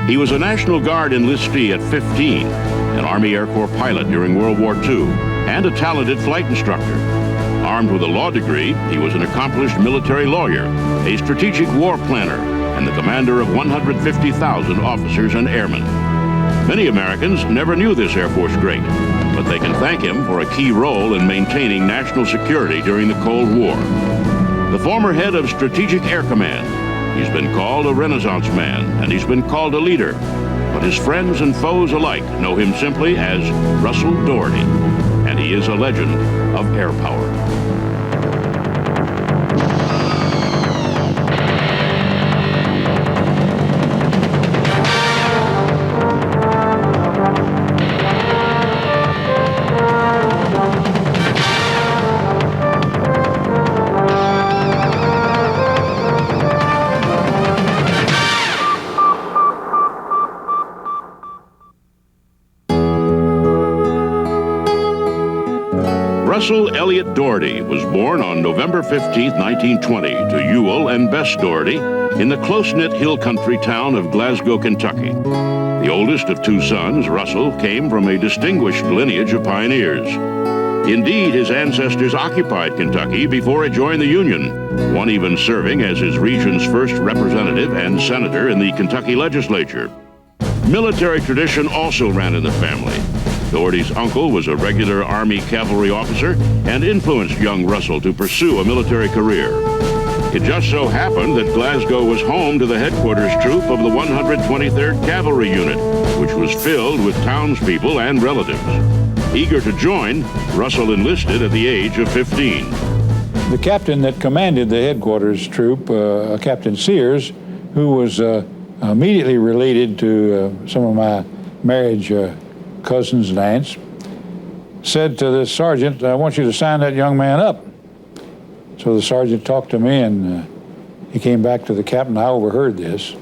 He was a National Guard enlistee at 15, an Army Air Corps pilot during World War II, and a talented flight instructor. Armed with a law degree, he was an accomplished military lawyer, a strategic war planner, and the commander of 150,000 officers and airmen. Many Americans never knew this Air Force great, but they can thank him for a key role in maintaining national security during the Cold War. The former head of Strategic Air Command, he's been called a Renaissance man, and he's been called a leader, but his friends and foes alike know him simply as Russell Dougherty, and he is a legend of air power. Russell Elliott Dougherty was born on November 15, 1920, to Ewell and Bess Dougherty in the close-knit hill country town of Glasgow, Kentucky. The oldest of two sons, Russell, came from a distinguished lineage of pioneers. Indeed, his ancestors occupied Kentucky before it joined the Union, one even serving as his region's first representative and senator in the Kentucky legislature. Military tradition also ran in the family. Dougherty's uncle was a regular Army cavalry officer and influenced young Russell to pursue a military career. It just so happened that Glasgow was home to the headquarters troop of the 123rd Cavalry Unit, which was filled with townspeople and relatives. Eager to join, Russell enlisted at the age of 15. The captain that commanded the headquarters troop, Captain Sears, who was immediately related to some of my marriage cousins and aunts, said to the sergeant, "I want you to sign that young man up." So the sergeant talked to me, and he came back to the captain. I overheard this,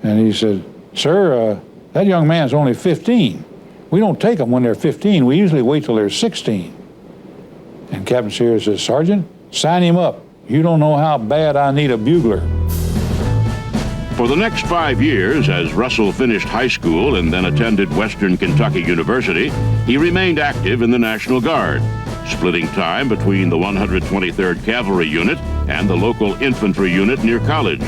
and he said, "Sir, that young man's only 15. We don't take them when they're 15. We usually wait till they're 16. And Captain Sears says, "Sergeant, sign him up. You don't know how bad I need a bugler." For the next 5 years, as Russell finished high school and then attended Western Kentucky University, he remained active in the National Guard, splitting time between the 123rd Cavalry Unit and the local infantry unit near college.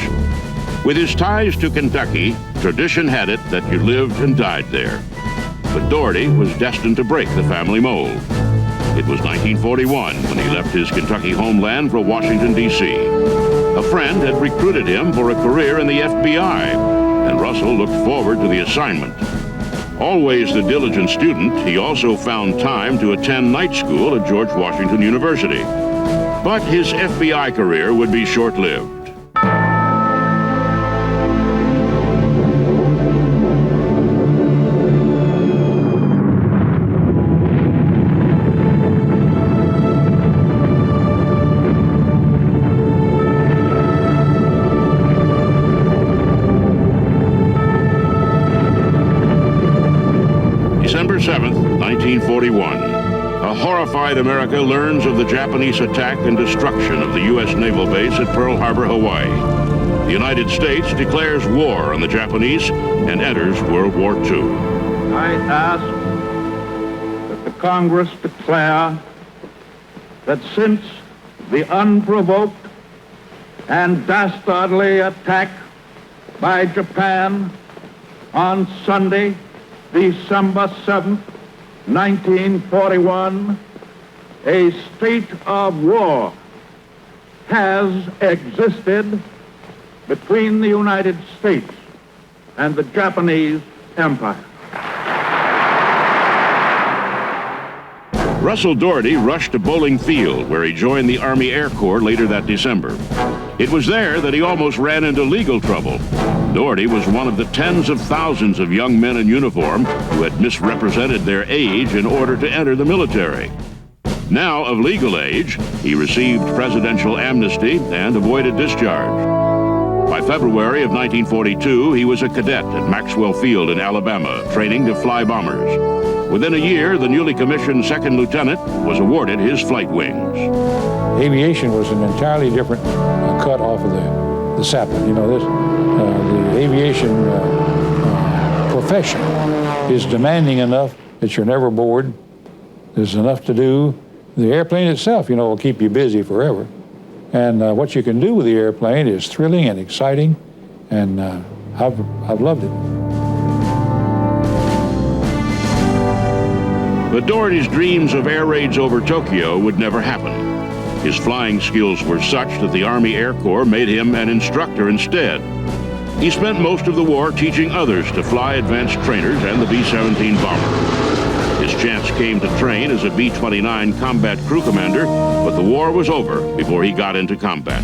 With his ties to Kentucky, tradition had it that you lived and died there. But Dougherty was destined to break the family mold. It was 1941 when he left his Kentucky homeland for Washington, D.C. A friend had recruited him for a career in the FBI, and Russell looked forward to the assignment. Always the diligent student, he also found time to attend night school at George Washington University. But his FBI career would be short-lived. December 7th, 1941. A horrified America learns of the Japanese attack and destruction of the U.S. naval base at Pearl Harbor, Hawaii. The United States declares war on the Japanese and enters World War II. I ask that the Congress declare that since the unprovoked and dastardly attack by Japan on Sunday, December 7th, 1941, a state of war has existed between the United States and the Japanese Empire. Russell Dougherty rushed to Bowling Field, where he joined the Army Air Corps later that December. It was there that he almost ran into legal trouble. Dougherty was one of the tens of thousands of young men in uniform who had misrepresented their age in order to enter the military. Now of legal age, he received presidential amnesty and avoided discharge. By February of 1942, he was a cadet at Maxwell Field in Alabama, training to fly bombers. Within a year, the newly commissioned second lieutenant was awarded his flight wings. Aviation was an entirely different cut off of the the sapling. You know, the aviation profession is demanding enough that you're never bored. There's enough to do. The airplane itself, you know, will keep you busy forever. And what you can do with the airplane is thrilling and exciting, and I've loved it. But Dougherty's dreams of air raids over Tokyo would never happen. His flying skills were such that the Army Air Corps made him an instructor instead. He spent most of the war teaching others to fly advanced trainers and the B-17 bomber. His chance came to train as a B-29 combat crew commander, but the war was over before he got into combat.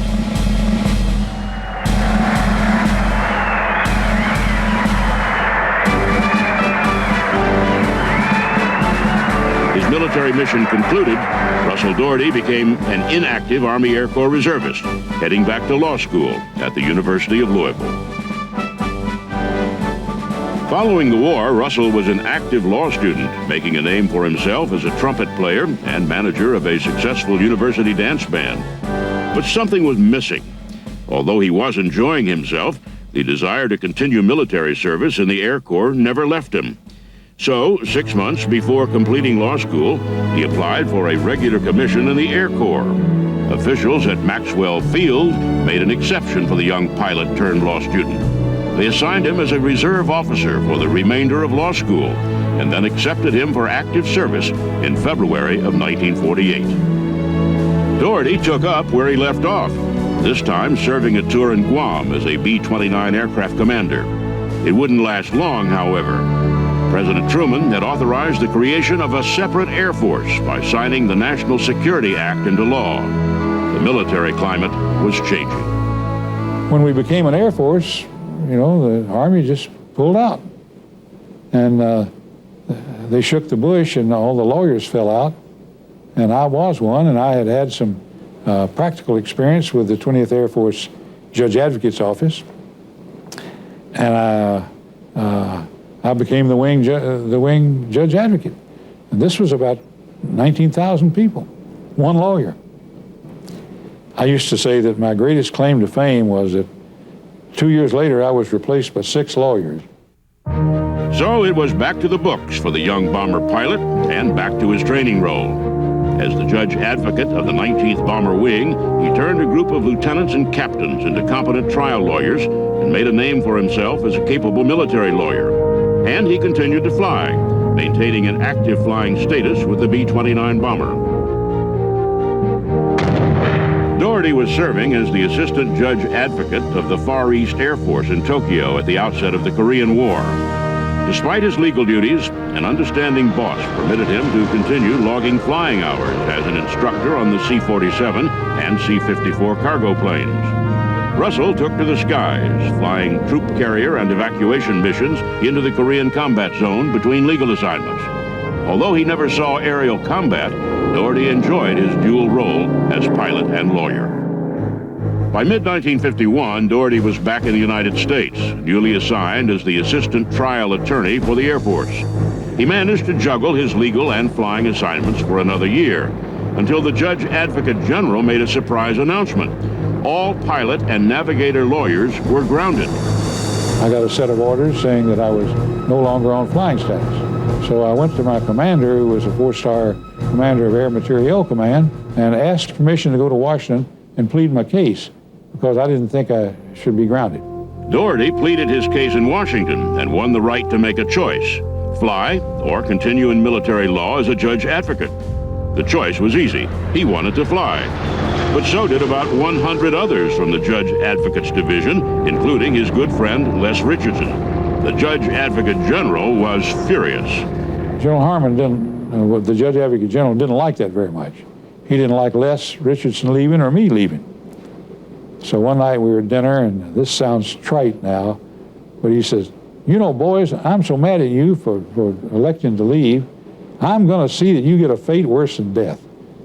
His military mission concluded, Russell Dougherty became an inactive Army Air Corps reservist, heading back to law school at the University of Louisville. Following the war, Russell was an active law student, making a name for himself as a trumpet player and manager of a successful university dance band. But something was missing. Although he was enjoying himself, the desire to continue military service in the Air Corps never left him. So, 6 months before completing law school, he applied for a regular commission in the Air Corps. Officials at Maxwell Field made an exception for the young pilot-turned-law student. They assigned him as a reserve officer for the remainder of law school, and then accepted him for active service in February of 1948. Dougherty took up where he left off, this time serving a tour in Guam as a B-29 aircraft commander. It wouldn't last long, however. President Truman had authorized the creation of a separate Air Force by signing the National Security Act into law. The military climate was changing. When we became an Air Force, you know, the Army just pulled out. And they shook the bush and all the lawyers fell out. And I was one, and I had had some practical experience with the 20th Air Force Judge Advocate's Office. And I became the wing Judge Advocate. And this was about 19,000 people, one lawyer. I used to say that my greatest claim to fame was that 2 years later, I was replaced by 6 lawyers. So it was back to the books for the young bomber pilot and back to his training role. As the judge advocate of the 19th Bomber Wing, he turned a group of lieutenants and captains into competent trial lawyers and made a name for himself as a capable military lawyer. And he continued to fly, maintaining an active flying status with the B-29 bomber. Dougherty was serving as the assistant judge advocate of the Far East Air Force in Tokyo at the outset of the Korean War. Despite his legal duties, an understanding boss permitted him to continue logging flying hours as an instructor on the C-47 and C-54 cargo planes. Russell took to the skies, flying troop carrier and evacuation missions into the Korean combat zone between legal assignments. Although he never saw aerial combat, Dougherty enjoyed his dual role as pilot and lawyer. By mid-1951, Dougherty was back in the United States, newly assigned as the assistant trial attorney for the Air Force. He managed to juggle his legal and flying assignments for another year, until the Judge Advocate General made a surprise announcement. All pilot and navigator lawyers were grounded. I got a set of orders saying that I was no longer on flying status. So I went to my commander, who was a 4-star commander of Air Materiel Command, and asked permission to go to Washington and plead my case, because I didn't think I should be grounded. Dougherty pleaded his case in Washington and won the right to make a choice: fly or continue in military law as a judge advocate. The choice was easy. He wanted to fly. But so did about 100 others from the Judge Advocates Division, including his good friend Les Richardson. The Judge Advocate General was furious. General Harmon didn't, the Judge Advocate General didn't like that very much. He didn't like Les Richardson leaving or me leaving. So one night we were at dinner, and this sounds trite now, but he says, "You know, boys, I'm so mad at you for electing to leave. I'm going to see that you get a fate worse than death.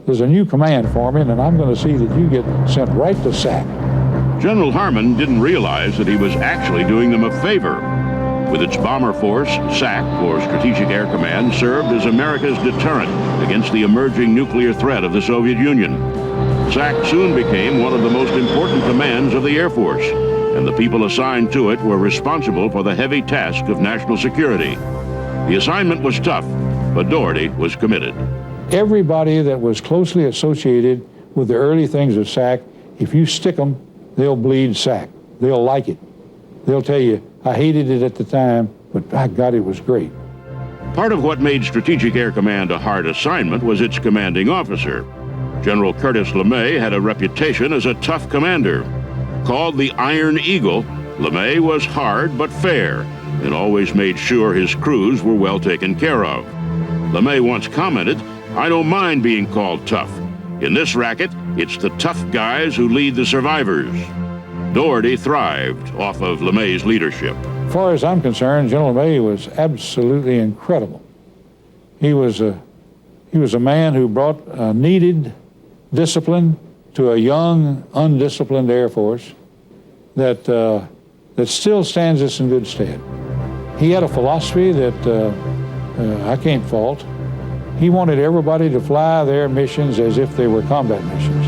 There's a new command forming, and I'm going to see that you get sent right to SAC." General Harmon didn't realize that he was actually doing them a favor. With its bomber force, SAC, or Strategic Air Command, served as America's deterrent against the emerging nuclear threat of the Soviet Union. SAC soon became one of the most important commands of the Air Force, and the people assigned to it were responsible for the heavy task of national security. The assignment was tough, but Dougherty was committed. Everybody that was closely associated with the early things of SAC, if you stick them, they'll bleed SAC. They'll like it. They'll tell you, I hated it at the time, but by God, it was great. Part of what made Strategic Air Command a hard assignment was its commanding officer. General Curtis LeMay had a reputation as a tough commander. Called the Iron Eagle, LeMay was hard but fair and always made sure his crews were well taken care of. LeMay once commented, "I don't mind being called tough. In this racket, it's the tough guys who lead the survivors." Dougherty thrived off of LeMay's leadership. As far as I'm concerned, General LeMay was absolutely incredible. He was a man who brought needed discipline to a young, undisciplined Air Force that still stands us in good stead. He had a philosophy that I can't fault. He wanted everybody to fly their missions as if they were combat missions,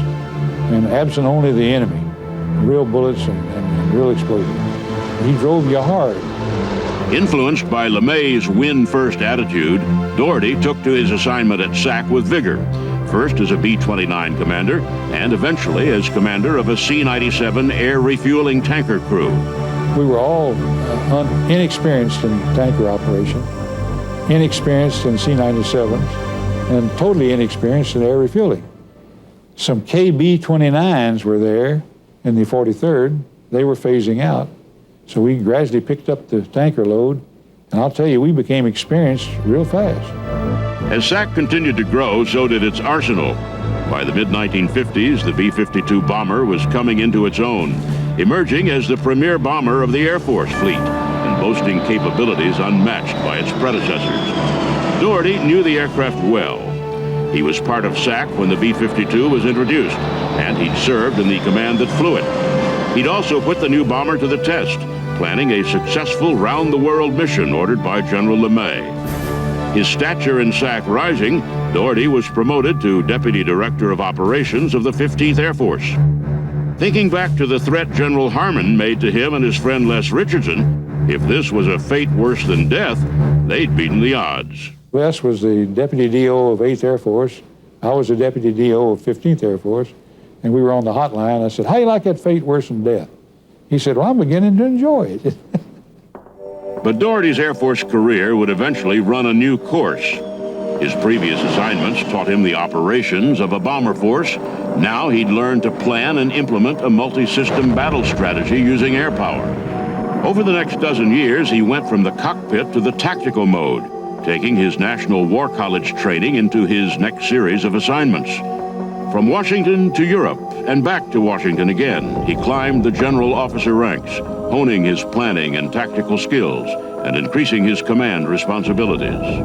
and absent only the enemy, real bullets and real explosions. He drove you hard. Influenced by LeMay's win-first attitude, Dougherty took to his assignment at SAC with vigor, first as a B-29 commander and eventually as commander of a C-97 air refueling tanker crew. We were all inexperienced in tanker operation, inexperienced in C-97s, and totally inexperienced in air refueling. Some KB-29s were there in the 43rd. They were phasing out. So we gradually picked up the tanker load, and I'll tell you, we became experienced real fast. As SAC continued to grow, so did its arsenal. By the mid-1950s, the B-52 bomber was coming into its own, emerging as the premier bomber of the Air Force fleet and boasting capabilities unmatched by its predecessors. Dougherty knew the aircraft well. He was part of SAC when the B-52 was introduced, and he'd served in the command that flew it. He'd also put the new bomber to the test, planning a successful round-the-world mission ordered by General LeMay. His stature in SAC rising, Dougherty was promoted to Deputy Director of Operations of the 15th Air Force. Thinking back to the threat General Harmon made to him and his friend Les Richardson, if this was a fate worse than death, they'd beaten the odds. Les was the Deputy DO of 8th Air Force. I was the Deputy DO of 15th Air Force, and we were on the hotline. I said, "How do you like that fate worse than death?" He said, "Well, I'm beginning to enjoy it." But Dougherty's Air Force career would eventually run a new course. His previous assignments taught him the operations of a bomber force. Now he'd learn to plan and implement a multi-system battle strategy using air power. Over the next dozen years, he went from the cockpit to the tactical mode, taking his National War College training into his next series of assignments. From Washington to Europe and back to Washington again, he climbed the general officer ranks, honing his planning and tactical skills and increasing his command responsibilities.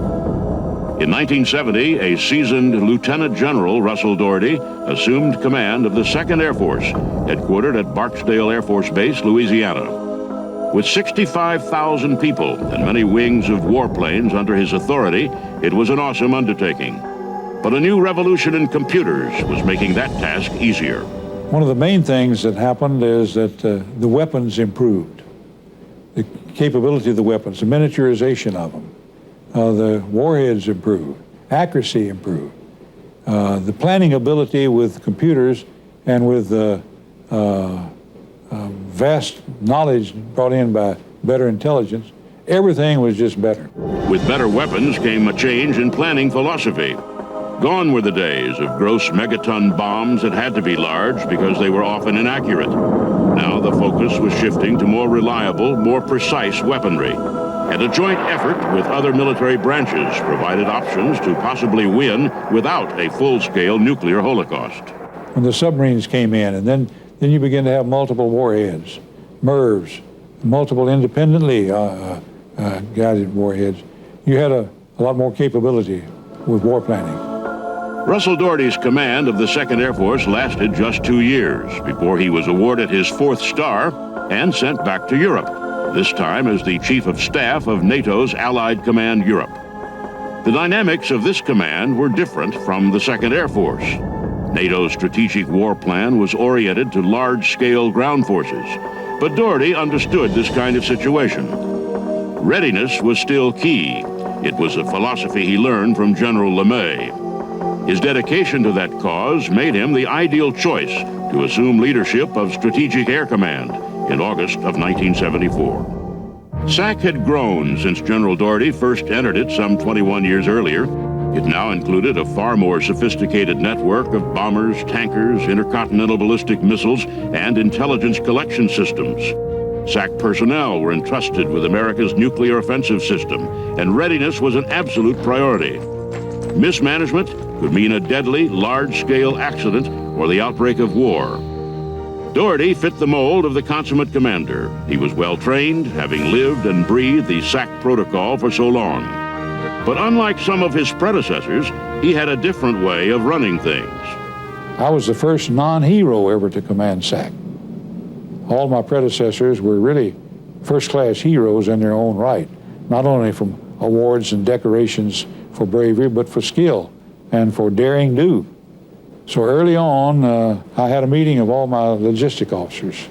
In 1970, a seasoned Lieutenant General Russell Dougherty assumed command of the 2nd Air Force, headquartered at Barksdale Air Force Base, Louisiana. With 65,000 people and many wings of warplanes under his authority, it was an awesome undertaking. But a new revolution in computers was making that task easier. One of the main things that happened is that the weapons improved. The capability of the weapons, the miniaturization of them, the warheads improved, accuracy improved. The planning ability with computers and with vast knowledge brought in by better intelligence, everything was just better. With better weapons came a change in planning philosophy. Gone were the days of gross megaton bombs that had to be large because they were often inaccurate. Now the focus was shifting to more reliable, more precise weaponry. And a joint effort with other military branches provided options to possibly win without a full-scale nuclear holocaust. When the submarines came in, and then you begin to have multiple warheads, MIRVs, multiple independently guided warheads, you had a lot more capability with war planning. Russell Dougherty's command of the 2nd Air Force lasted just 2 years before he was awarded his 4th star and sent back to Europe, this time as the Chief of Staff of NATO's Allied Command Europe. The dynamics of this command were different from the 2nd Air Force. NATO's strategic war plan was oriented to large-scale ground forces, but Dougherty understood this kind of situation. Readiness was still key. It was a philosophy he learned from General LeMay. His dedication to that cause made him the ideal choice to assume leadership of Strategic Air Command in August of 1974. SAC had grown since General Dougherty first entered it some 21 years earlier. It now included a far more sophisticated network of bombers, tankers, intercontinental ballistic missiles, and intelligence collection systems. SAC personnel were entrusted with America's nuclear offensive system, and readiness was an absolute priority. Mismanagement could mean a deadly, large-scale accident or the outbreak of war. Dougherty fit the mold of the consummate commander. He was well-trained, having lived and breathed the SAC protocol for so long. But unlike some of his predecessors, he had a different way of running things. I was the first non-hero ever to command SAC. All my predecessors were really first-class heroes in their own right, not only from awards and decorations for bravery, but for skill and for daring do. So early on, I had a meeting of all my logistic officers,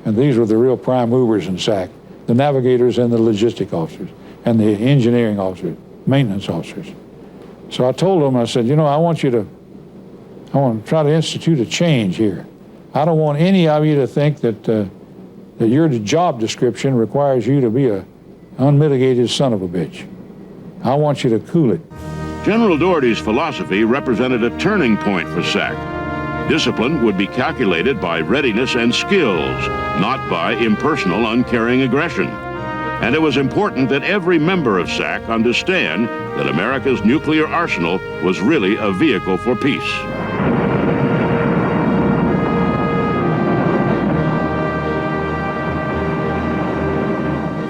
and these were the real prime movers in SAC, the navigators and the logistic officers, and the engineering officers, maintenance officers. So I told them, I said, I want to try to institute a change here. I don't want any of you to think that your job description requires you to be an unmitigated son of a bitch. I want you to cool it. General Dougherty's philosophy represented a turning point for SAC. Discipline would be calculated by readiness and skills, not by impersonal, uncaring aggression. And it was important that every member of SAC understand that America's nuclear arsenal was really a vehicle for peace.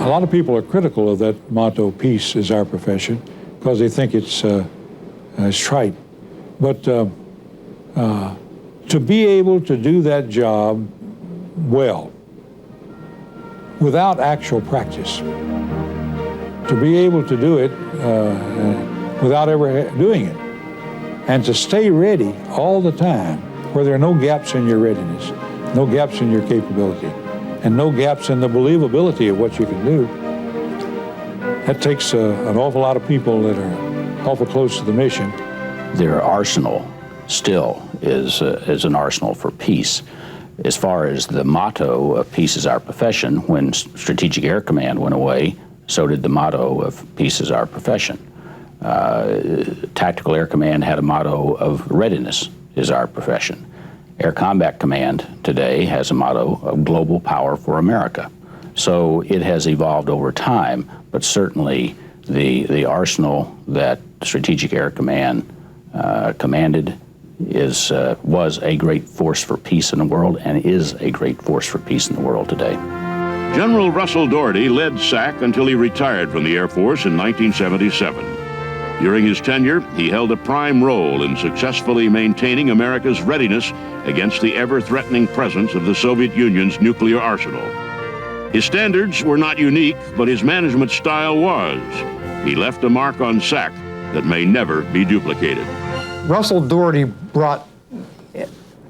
A lot of people are critical of that motto, peace is our profession, because they think it's trite. But to be able to do that job well, without actual practice, to be able to do it without ever doing it, and to stay ready all the time, where there are no gaps in your readiness, no gaps in your capability, and no gaps in the believability of what you can do. That takes an awful lot of people that are awful close to the mission. Their arsenal still is an arsenal for peace. As far as the motto of peace is our profession, when Strategic Air Command went away, so did the motto of peace is our profession. Tactical Air Command had a motto of readiness is our profession. Air Combat Command today has a motto of global power for America. So it has evolved over time, but certainly the arsenal that Strategic Air Command commanded was a great force for peace in the world and is a great force for peace in the world today. General Russell Dougherty led SAC until he retired from the Air Force in 1977. During his tenure, he held a prime role in successfully maintaining America's readiness against the ever-threatening presence of the Soviet Union's nuclear arsenal. His standards were not unique, but his management style was. He left a mark on SAC that may never be duplicated. Russell Dougherty brought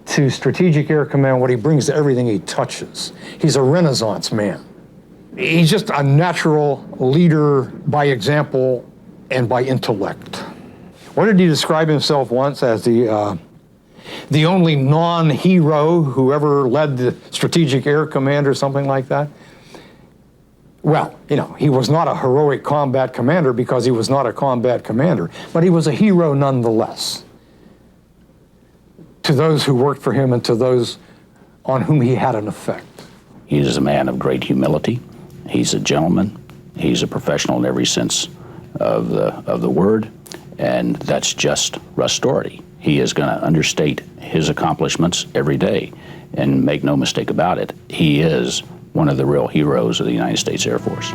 to Strategic Air Command what he brings to everything he touches. He's a Renaissance man. He's just a natural leader by example and by intellect. What did he describe himself once as? The only non-hero who ever led the Strategic Air Command or something like that? Well, he was not a heroic combat commander because he was not a combat commander, but he was a hero nonetheless to those who worked for him and to those on whom he had an effect. He is a man of great humility. He's a gentleman. He's a professional in every sense of the word, and that's just Russ Dougherty. He is going to understate his accomplishments every day, and make no mistake about it, he is one of the real heroes of the United States Air Force.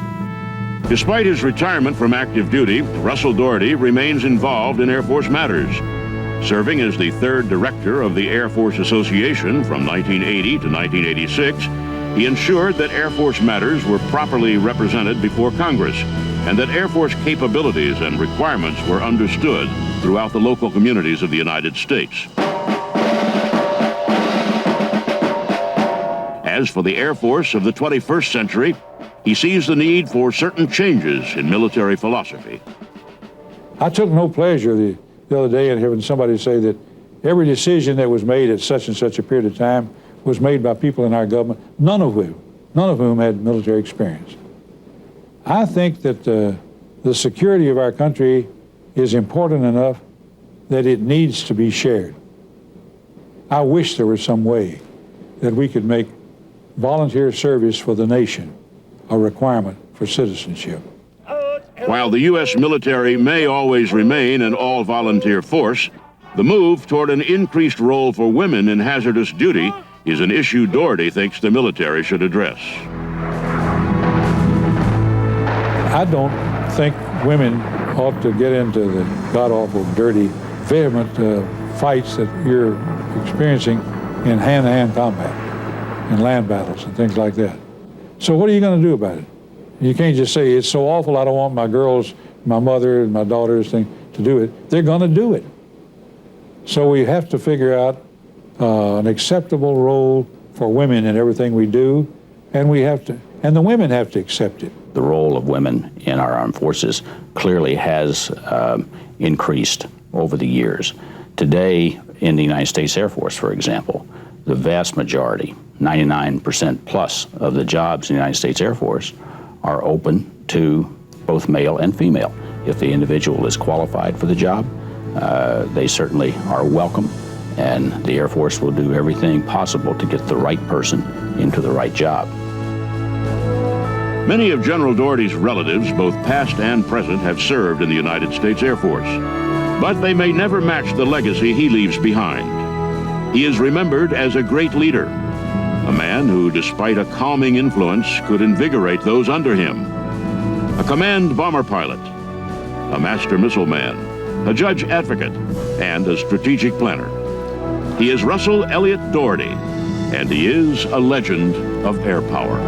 Despite his retirement from active duty, Russell Dougherty remains involved in Air Force matters. Serving as the third director of the Air Force Association from 1980 to 1986, he ensured that Air Force matters were properly represented before Congress and that Air Force capabilities and requirements were understood throughout the local communities of the United States. As for the Air Force of the 21st century, he sees the need for certain changes in military philosophy. I took no pleasure the other day in having somebody say that every decision that was made at such and such a period of time was made by people in our government, none of whom had military experience. I think that the security of our country is important enough that it needs to be shared. I wish there was some way that we could make volunteer service for the nation a requirement for citizenship. While the U.S. military may always remain an all-volunteer force, the move toward an increased role for women in hazardous duty is an issue Dougherty thinks the military should address. I don't think women ought to get into the god-awful, dirty, vehement fights that you're experiencing in hand-to-hand combat, in land battles and things like that. So what are you going to do about it? You can't just say, it's so awful, I don't want my girls, my mother and my daughters to do it. They're going to do it. So we have to figure out an acceptable role for women in everything we do, and the women have to accept it. The role of women in our armed forces clearly has increased over the years. Today, in the United States Air Force, for example, the vast majority, 99% plus of the jobs in the United States Air Force are open to both male and female. If the individual is qualified for the job, they certainly are welcome, and the Air Force will do everything possible to get the right person into the right job. Many of General Dougherty's relatives, both past and present, have served in the United States Air Force, but they may never match the legacy he leaves behind. He is remembered as a great leader, a man who, despite a calming influence, could invigorate those under him. A command bomber pilot, a master missile man, a judge advocate, and a strategic planner. He is Russell Elliott Dougherty, and he is a legend of air power.